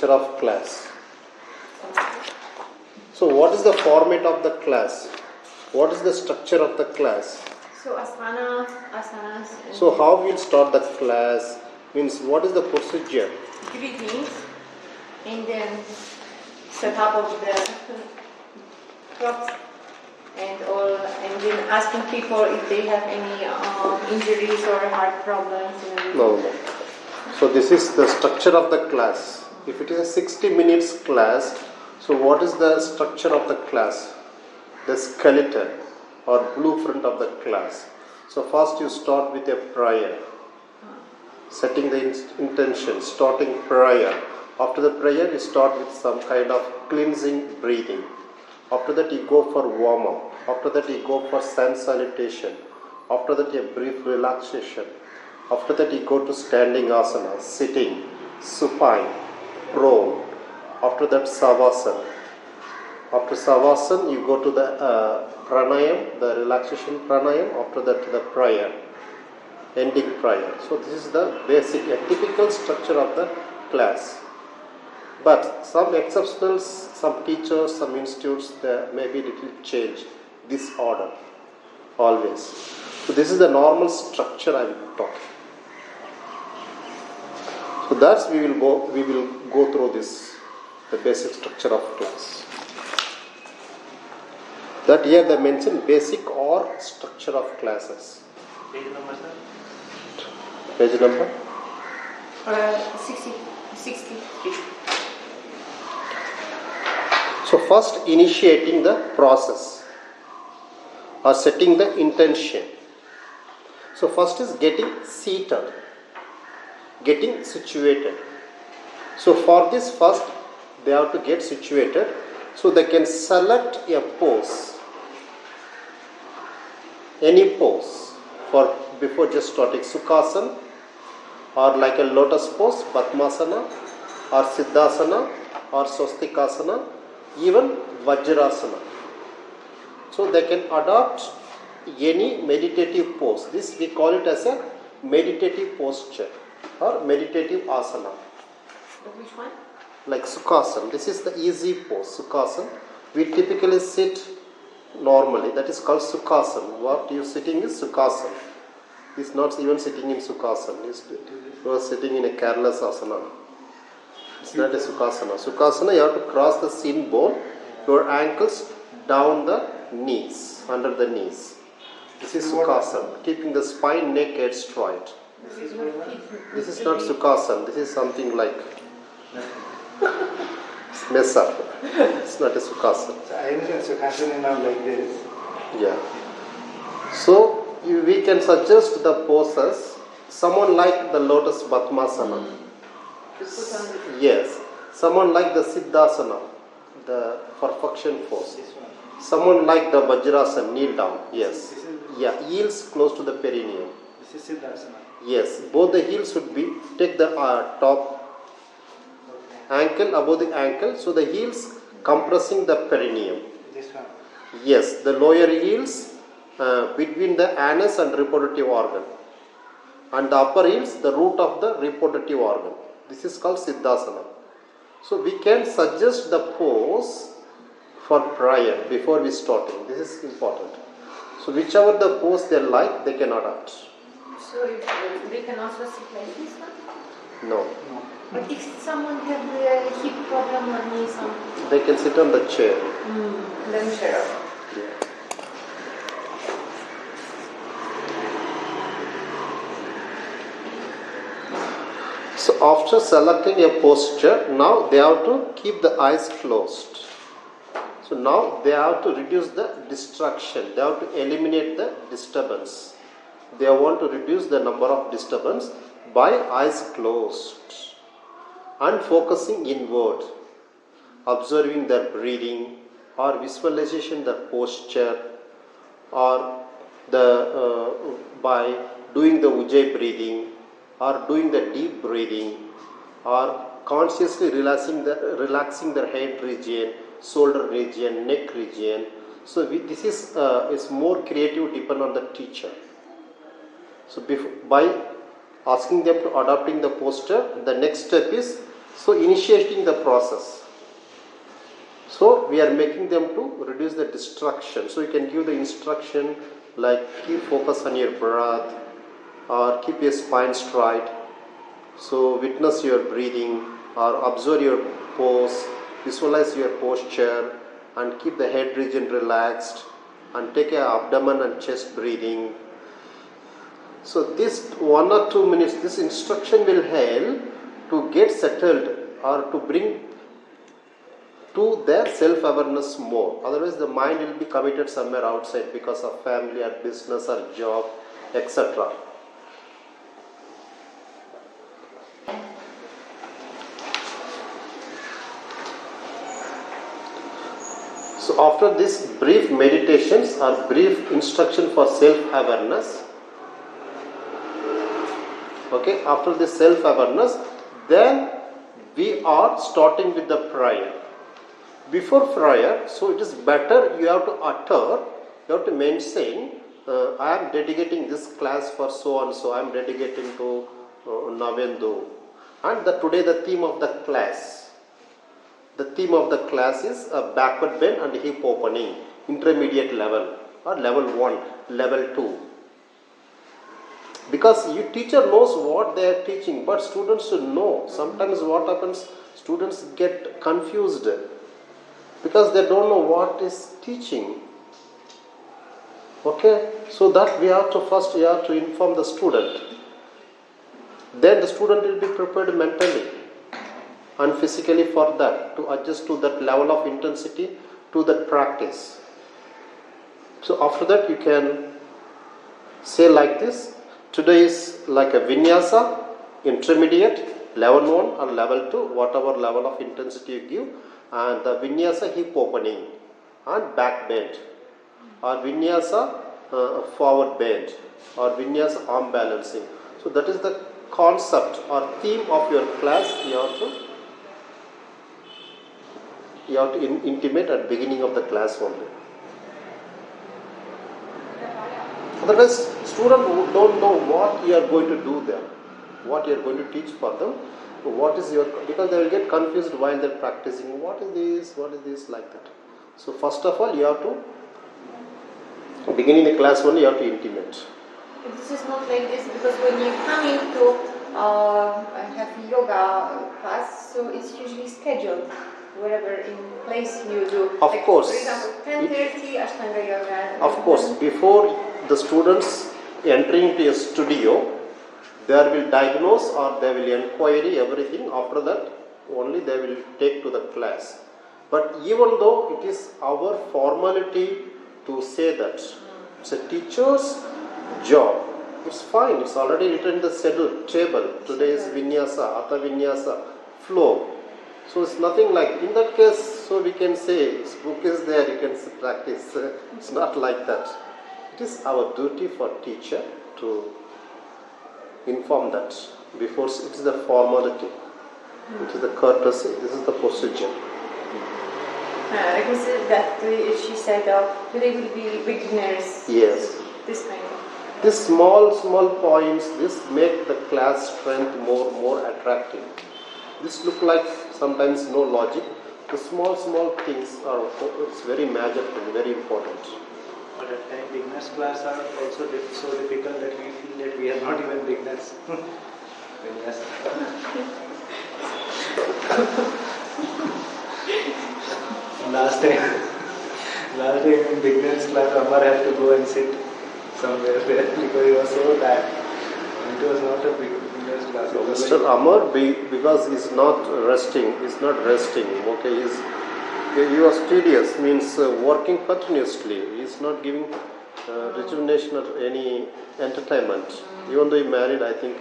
structure of class. So what is the format of the class? What is the structure of the class? So asanas. So how we'll start the class? Means what is the procedure? Greetings, and then set up of the props and all, and then asking people if they have any injuries or heart problems. No. So this is the structure of the class. If it is a 60 minutes class, so what is the structure of the class? The skeleton or blueprint of the class. So first you start with a prayer, setting the intention, starting prayer. After the prayer you start with some kind of cleansing breathing. After that you go for warm up. After that you go for sun salutation. After that a brief relaxation. After that you go to standing asana, sitting, supine, prone. After that savasana. After savasana you go to the pranayam, the relaxation pranayam. After that the prayer, ending prayer. So this is the basic, a typical structure of the class. But some exceptionals, some teachers, some institutes, there may be little change this order always. So this is the normal structure I am talking. So that's we will go through this, the basic structure of class. That here they mention basic or structure of classes. Page number, sir? Page number? 63. So first initiating the process or setting the intention. So first is getting seated, getting situated. So for this first they have to get situated. So they can select a pose, any pose for before just starting Sukhasana or like a lotus pose, Padmasana or Siddhasana or Swastikasana, even Vajrasana. So they can adopt any meditative pose. This we call it as a meditative posture or meditative asana. Which one? Like Sukhasana. This is the easy pose, Sukhasana. We typically sit normally. That is called Sukhasana. What you sitting is Sukhasana. It's not even sitting in Sukhasana. You are sitting in a careless asana. It's not a Sukhasana. Sukhasana, you have to cross the shin bone, your ankles down the knees, under the knees. This is Sukhasana, keeping the spine, neck, head straight. This is not Sukhasana. This is something like mess up. It's not a Sukhasana. So I understand Sukhasana now like this. Yeah. So we can suggest the poses. Someone like the lotus Padmasana. Yes. Someone like the Siddhasana, the perfection pose. This one. Someone like the Vajrasana, kneel down. Yes. Yeah. Heels close to the perineum. This is Siddhasana. Yes. Both the heels should be, take the top ankle above the ankle, so the heels compressing the perineum. This one. Yes, the lower heels between the anus and reproductive organ, and the upper heels the root of the reproductive organ. This is called Siddhasana. So we can suggest the pose for prayer before we starting. This is important. So whichever the pose they like, they can adopt. So they can also sit like this one? No. But if someone have a hip problem or knee something, They can sit on the chair. then sure. Yeah. So after selecting a posture, now they have to keep the eyes closed. So now they have to reduce the distraction. They have to eliminate the disturbance. They want to reduce the number of disturbance by eyes closed and focusing inward, observing their breathing or visualization their posture, or by doing the Ujjayi breathing or doing the deep breathing, or consciously relaxing their head region, shoulder region, neck region. So this is more creative, depend on the teacher. So by asking them to adopting the posture, the next step is So initiating the process. So we are making them to reduce the distraction. So you can give the instruction like keep focus on your breath or keep your spine straight. So witness your breathing or observe your pose, visualize your posture and keep the head region relaxed and take a abdomen and chest breathing. So this 1 or 2 minutes, this instruction will help to get settled or to bring to their self-awareness more. Otherwise the mind will be committed somewhere outside because of family or business or job, etc. So after this brief meditations or brief instruction for self-awareness, okay, after this self-awareness, then we are starting with the prayer. Before prayer, so it is better you have to utter, you have to mention, I am dedicating this class for so and so, I am dedicating to Navendu. And today the theme of the class. The theme of the class is backward bend and hip opening, intermediate level or level 1, level 2. Because your teacher knows what they are teaching, but students should know. Sometimes what happens, students get confused because they don't know what is teaching. Okay, so that we have to first inform the student. Then the student will be prepared mentally and physically for that, to adjust to that level of intensity, to that practice. So after that you can say like this, today is like a vinyasa, intermediate, level 1 or level 2, whatever level of intensity you give, and the vinyasa hip opening and back bend, or vinyasa forward bend, or vinyasa arm balancing. So that is the concept or theme of your class. You have to intimate at beginning of the class only. Otherwise, students don't know what you are going to do there, what you are going to teach for them, because they will get confused while they are practicing. What is this, like that. So first of all, you have to, beginning the class only, you have to intimate. This is not like this because when you come into have yoga class, so it's usually scheduled. Wherever in place you do. Of like, course. For example, 10:30 Ashtanga yoga. Of course, before the students entering into a studio, there will diagnose or they will inquiry everything. After that, only they will take to the class. But even though it is our formality to say that, it's a teacher's job. It's fine. It's already written in the schedule table. Today is vinyasa, atha vinyasa, flow. So it's nothing like, in that case, so we can say, this book is there, you can practice. It's not like that. It is our duty for teacher to inform that. Before, it is the formality, it is the courtesy, this is the procedure. Like we said that she said, today will be beginners. Yes. This kind of. These small points, this make the class strength more attractive. This look like sometimes no logic. The small things are, it's very major and very important. But at times beginners class are also so difficult that we feel that we are not even beginners. Yes. last time in beginners class, Amar had to go and sit somewhere there because he was so tired. It was not a beginner's class. Mr. Amar, because he's not resting. Okay, he was tedious, means working continuously. He's not giving rejuvenation or any entertainment. Even though he married, I think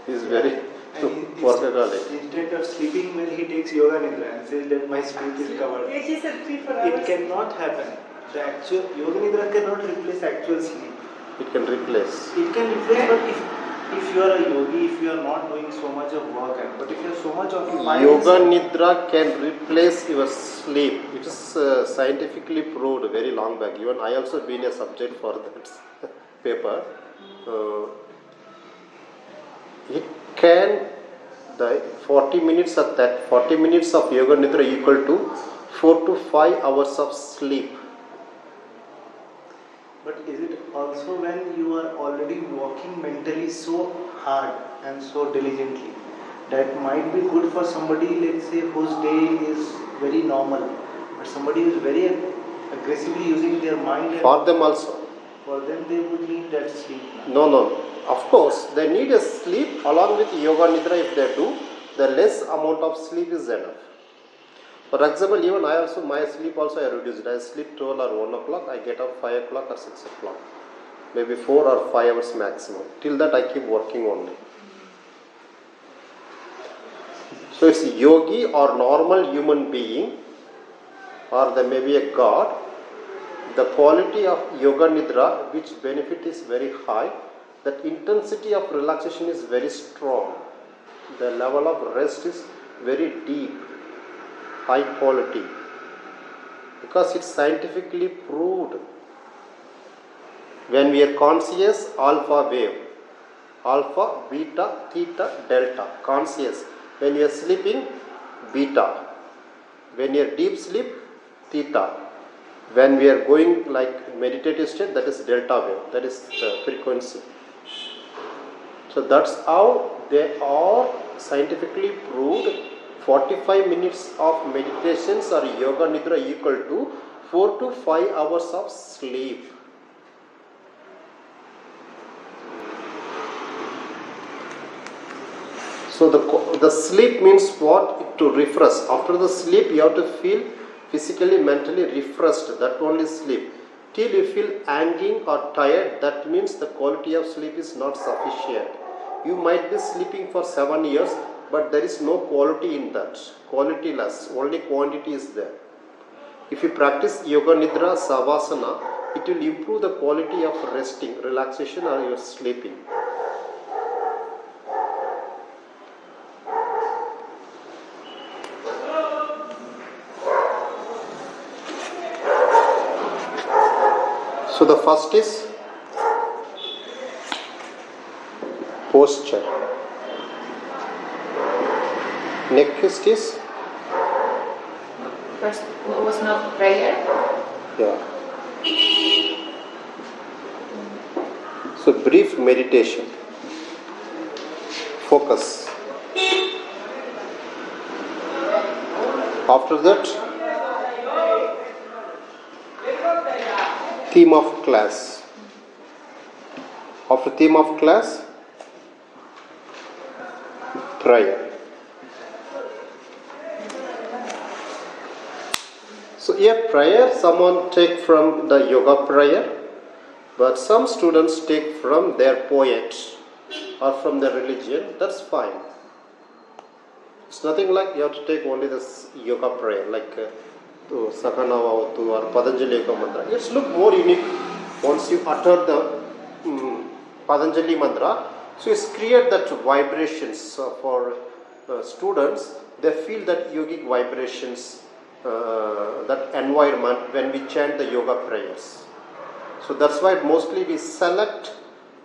he's very workaholic. Instead of sleeping well, he takes yoga nidra and says that my sleep is covered. Yeah, she said 3-4 hours. It cannot happen. The actual yoga nidra cannot replace actual sleep. It can replace. It can replace, but if you are a yogi, if you are not doing so much of work, but if you are so much occupied, Yoga nidra can replace your sleep. It is scientifically proved very long back. Even I also been a subject for that paper. It can the 40 minutes of that 40 minutes of yoga nidra equal to 4 to 5 hours of sleep. But is it also when you are already working mentally so hard and so diligently, that might be good for somebody, let's say, whose day is very normal, but somebody who is very aggressively using their mind, and For them also. for them they would need that sleep. No. Of course, they need a sleep along with yoga nidra. If they do, the less amount of sleep is enough. For example, even my sleep also I reduced. I sleep 12 or 1 o'clock. I get up 5 o'clock or 6 o'clock. Maybe 4 or 5 hours maximum. Till that I keep working only. So it's yogi or normal human being, or there may be a god. The quality of yoga nidra, which benefit is very high, that intensity of relaxation is very strong. The level of rest is very deep, high quality, because it's scientifically proved. When we are conscious, alpha wave, alpha, beta, theta, delta, conscious. When you are sleeping, beta. When you are deep sleep, theta. When we are going like meditative state, that is delta wave, that is the frequency. So that's how they are scientifically proved. 45 minutes of meditations or yoga nidra equal to 4 to 5 hours of sleep. So the sleep means what? To refresh. After the sleep, you have to feel physically, mentally refreshed. That only sleep. Till you feel hanging or tired, that means the quality of sleep is not sufficient. You might be sleeping for 7 years, but there is no quality in that. Quality less, only quantity is there. If you practice yoga nidra, savasana, it will improve the quality of resting, relaxation, or your sleeping. So the first is posture. Next is First was not prayer. yeah. So brief meditation. Focus. After that, theme of class. After theme of class, prayer. So here prayer, someone take from the yoga prayer, but some students take from their poet or from their religion. That's fine. It's nothing like you have to take only this yoga prayer, like Sakhanavavatu or Patanjali Yoga Mantra. It's look more unique once you utter the Patanjali Mantra. So it's create that vibrations for students. They feel that yogic vibrations, that environment when we chant the yoga prayers. So that's why mostly we select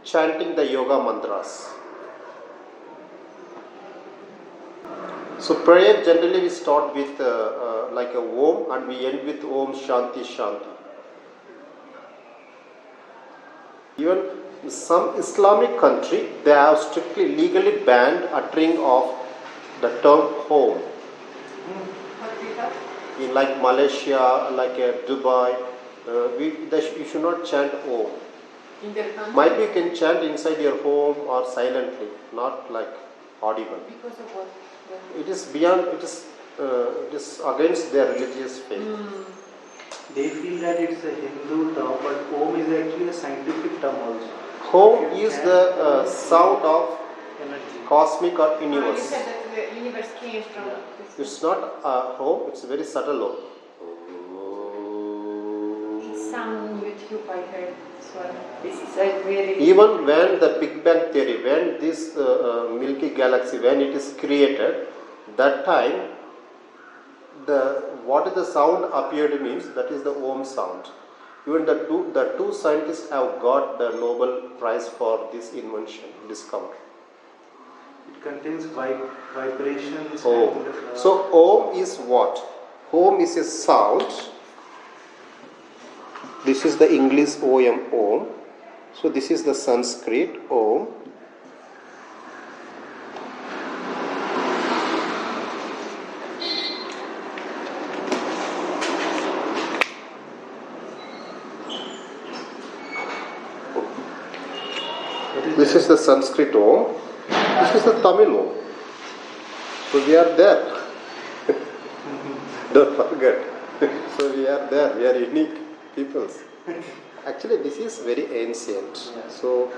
chanting the yoga mantras. So prayer generally we start with like a Om and we end with Om Shanti Shanti. Even in some Islamic country, they have strictly legally banned uttering of the term Om. In like Malaysia, like Dubai, you should not chant Om. In their country. Might be you can chant inside your home or silently, not like audible. Because of what? It is beyond. It is against their religious faith. They feel that it's a Hindu term, but Om is actually a scientific term also. Home is the sound of Energy. cosmic or You universe. said that the universe came from this. It's not a home, it's a very subtle home. It's some YouTube I heard. So this is like very. Even when the Big Bang Theory, when this Milky Galaxy, when it is created, that time, what is the sound appeared means, that is the Om sound. Even the two scientists have got the Nobel Prize for this invention, discovery. contains vibrations. Om. And, So Om is what? Om is a sound. This is the English OM, Om. So this is the Sanskrit Om. what is This that? is the Sanskrit Om. This is the Tamil Om. So we are there. Don't forget. So we are there. We are unique peoples. Actually, this is very ancient. Yeah. So,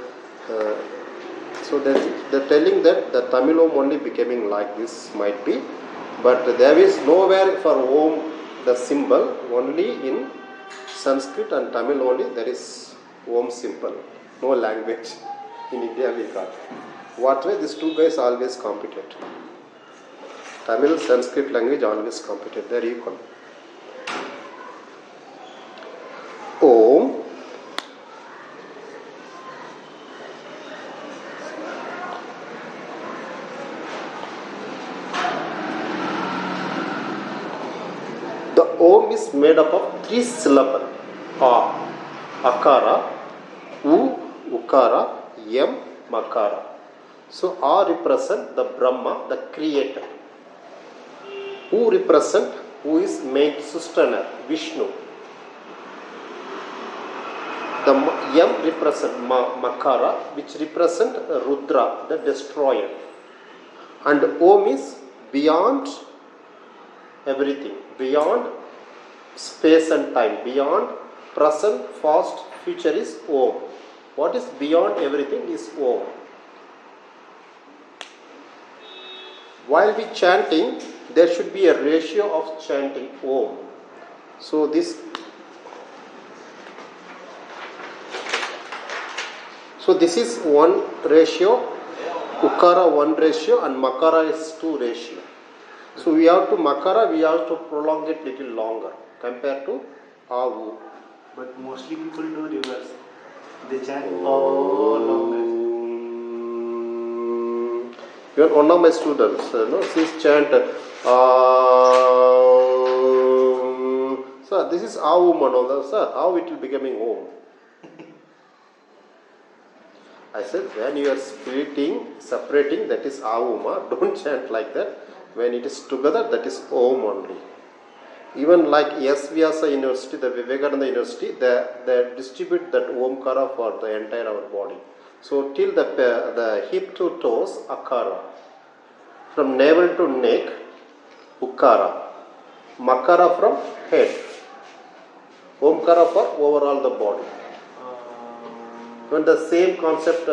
so they're telling that the Tamil Om only becoming like this might be, but there is nowhere for Om the symbol. Only in Sanskrit and Tamil only there is Om symbol. No language in India we got. What way these two guys always competed. Tamil, Sanskrit language always competed. They're equal. Om. The Om is made up of 3 syllables. A, Akara, U, Ukara, M, Makara. So A represent the Brahma, the creator. U represent who is main sustainer, Vishnu. The M represent Makara, which represent Rudra, the destroyer. And Om is beyond everything, beyond space and time, beyond present, past, future is Om. What is beyond everything is Om. While we chanting, there should be a ratio of chanting Om. So this is 1 ratio, Ukara 1 ratio and Makara is 2 ratio. So we have to Makara, we have to prolong it little longer compared to Avu. But mostly people do reverse. They chant all longer. Even one of my students, she's chant, sir, this is Avu Manoda, sir, how it will becoming Om? I said, when you are separating, that is Avuma, don't chant like that. When it is together, that is Om only. Even like S. Vyasa University, the Vivekananda University, they distribute that Omkara for the entire our body. So till the hip to toes, Akara. From navel to neck, Ukara. Makara from head. Omkara for overall the body. When the same concept